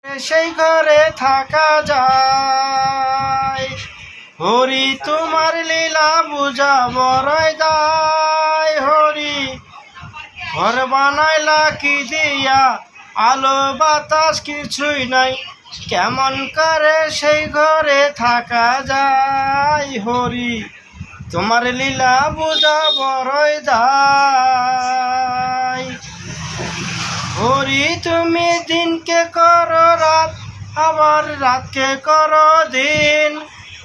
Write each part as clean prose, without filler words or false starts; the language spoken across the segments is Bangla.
সেই ঘরে থাকা যায়। হরি তোমার লীলা বুঝা বড়ই দায়। হরি ঘর বানাইলা কি দিয়া, আলো বাতাস কিছুই নাই, কেমন করে সেই ঘরে থাকা যায়। হরি তোমার লীলা বুঝা বড়ই দায়। হরি তুমি দিনকে করো রাত, আবার রাতকে করো দিন,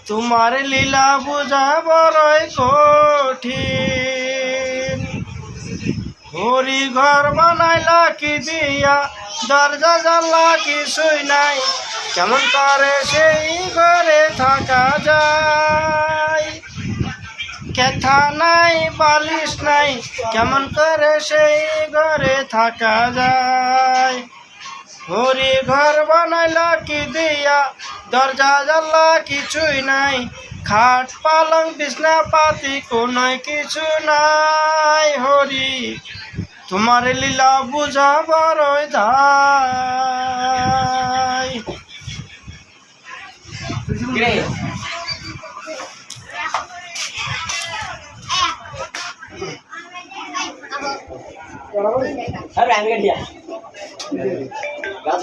তোমার লীলা বুঝা বড়ই কঠিন। হরি ঘর বানাইলা কি দিয়া, দরজা জানলা কিছুই নাই, কেমন করে সেই ঘরে থাকা যায়। কেথা নাই বালিশ নাই, কেমন করে সেই ঘরে থাকা যায়। হরি ঘর বানাইলা কি দিয়া, দরজা জানলা কিছুই নাই, খাট পালং বিছনা পাতি কোনো কিছু নাই। হরি তোমার লীলা বুঝা বড়ই দায়। Ahora,